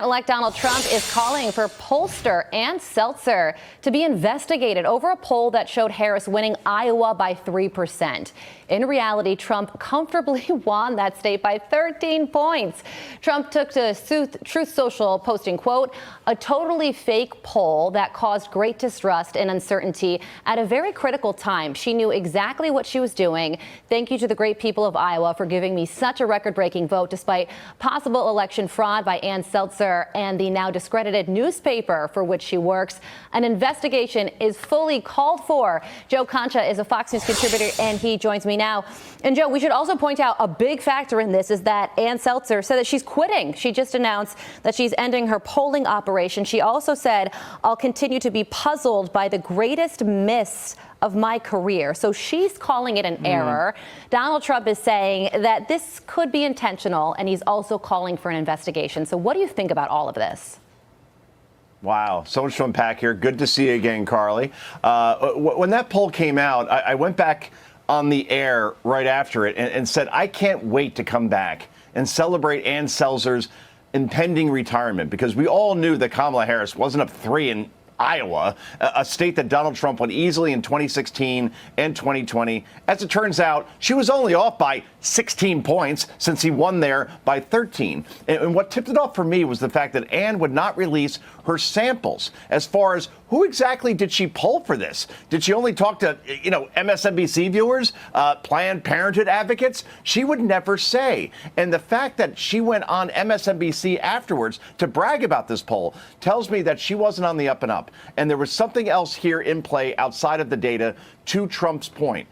Elect Donald Trump is calling for pollster Ann Selzer to be investigated over a poll that showed Harris winning Iowa by 3%. In reality, Trump comfortably won that state by 13 points. Trump took to Truth Social, posting, quote, "a totally fake poll that caused great distrust and uncertainty at a very critical time. She knew exactly what she was doing. Thank you to the great people of Iowa for giving me such a record-breaking vote despite possible election fraud by Ann Selzer and the now discredited newspaper for which she works. An investigation is fully called for." Joe Concha is a Fox News contributor, and he joins me now. And Joe, we should also point out a big factor in this is that Ann Selzer said that she's quitting. She just announced that she's ending her polling operation. She also said, "I'll continue to be puzzled by the greatest miss of my career." So she's calling it an error. Donald Trump is saying that this could be intentional, and he's also calling for an investigation. So what do you think about all of this? Wow, so much to unpack here. Good to see you again, Carly. When that poll came out, I went back on the air right after it and said, I can't wait to come back and celebrate Ann Selzer's impending retirement, because we all knew that Kamala Harris wasn't up 3 in Iowa, a state that Donald Trump won easily in 2016 and 2020. As it turns out, she was only off by 16 points since he won there by 13. And what tipped it off for me was the fact that Ann would not release her samples as far as who exactly did she poll for this? Did she only talk to, MSNBC viewers, Planned Parenthood advocates? She would never say. And the fact that she went on MSNBC afterwards to brag about this poll tells me that she wasn't on the up and up. And there was something else here in play outside of the data, to Trump's point.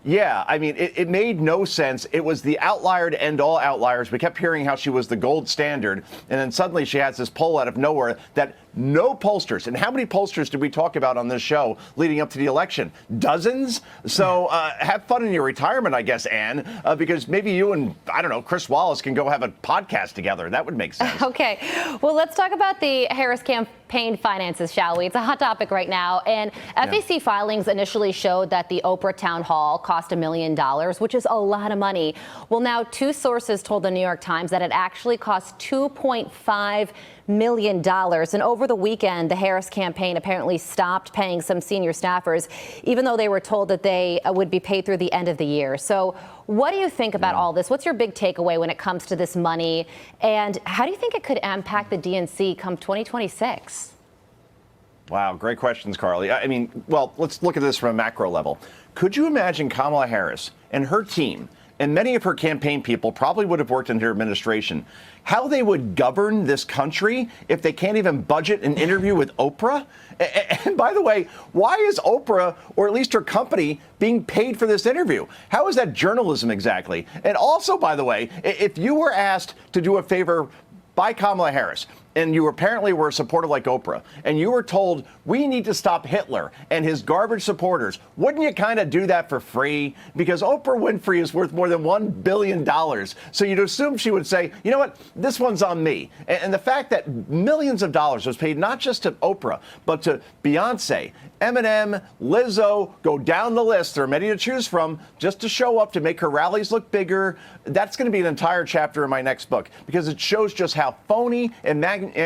Yeah, I mean, it made no sense. It was the outlier to end all outliers. We kept hearing how she was the gold standard. And then suddenly she has this poll out of nowhere that no pollsters. And how many pollsters did we talk about on this show leading up to the election? Dozens. So have fun in your retirement, I guess, Ann, because maybe you and, I don't know, Chris Wallace can go have a podcast together. That would make sense. Okay. Well, let's talk about the Harris campaign finances, shall we? It's a hot topic right now. And FEC filings initially showed that the Oprah town hall cost $1 million, which is a lot of money. Well, now 2 sources told the New York Times that it actually cost $2.5 million. And over the weekend, the Harris campaign apparently stopped paying some senior staffers, even though they were told that they would be paid through the end of the year. So what do you think about all this? What's your big takeaway when it comes to this money? And how do you think it could impact the DNC come 2026? Wow, great questions, Carly. I mean, well, let's look at this from a macro level. Could you imagine Kamala Harris and her team, and many of her campaign people probably would have worked in her administration, how they would govern this country if they can't even budget an interview with Oprah? And by the way, why is Oprah, or at least her company, being paid for this interview? How is that journalism exactly? And also, by the way, if you were asked to do a favor by Kamala Harris, and you apparently were a supporter like Oprah, and you were told, we need to stop Hitler and his garbage supporters, wouldn't you kind of do that for free? Because Oprah Winfrey is worth more than $1 billion. So you'd assume she would say, you know what, this one's on me. And the fact that millions of dollars was paid not just to Oprah, but to Beyonce, Eminem, Lizzo, go down the list. There are many to choose from, just to show up, to make her rallies look bigger. That's going to be an entire chapter in my next book, because it shows just how phony and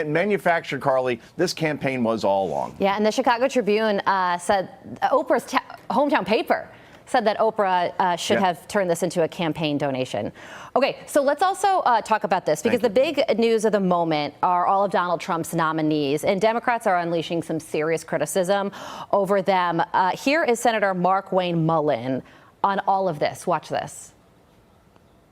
manufactured, Carly, this campaign was all along. Yeah, and the Chicago Tribune said Oprah's hometown paper said that Oprah should have turned this into a campaign donation. Okay, so let's also talk about this, because the big news of the moment are all of Donald Trump's nominees, and Democrats are unleashing some serious criticism over them. Here is Senator Mark Wayne Mullen on all of this. Watch this.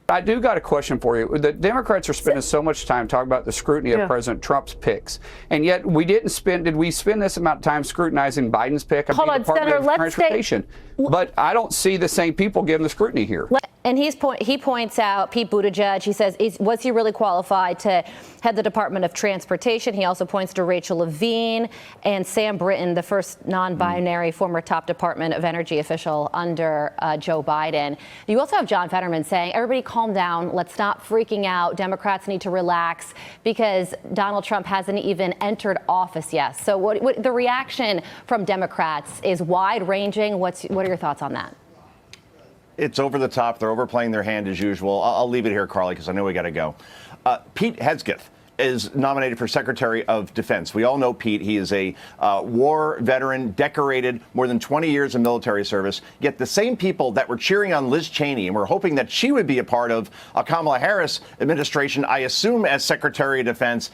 I do got a question for you. The Democrats are spending so much time talking about the scrutiny of President Trump's picks, and yet we didn't spend. Did we spend this amount of time scrutinizing Biden's pick? Hold on, Senator. Let's stay. But I don't see the same people giving the scrutiny here. And he points out Pete Buttigieg. He says, was he really qualified to head the Department of Transportation? He also points to Rachel Levine and Sam Brinton, the first non-binary former top Department of Energy official under Joe Biden. You also have John Fetterman saying, everybody calm down. Let's stop freaking out. Democrats need to relax because Donald Trump hasn't even entered office yet. So what the reaction from Democrats is wide ranging. What are your thoughts on that? It's over the top. They're overplaying their hand as usual. I'll leave it here, Carly, because I know we got to go. Pete Hegseth is nominated for Secretary of Defense. We all know Pete. He is a war veteran, decorated, more than 20 years of military service. Yet the same people that were cheering on Liz Cheney and were hoping that she would be a part of a Kamala Harris administration, I assume as Secretary of Defense,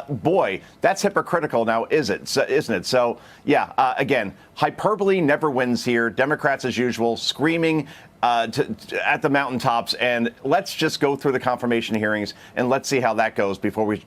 boy, that's hypocritical now, isn't it? So, yeah, again, hyperbole never wins here. Democrats, as usual, screaming at the mountaintops. And let's just go through the confirmation hearings and let's see how that goes before we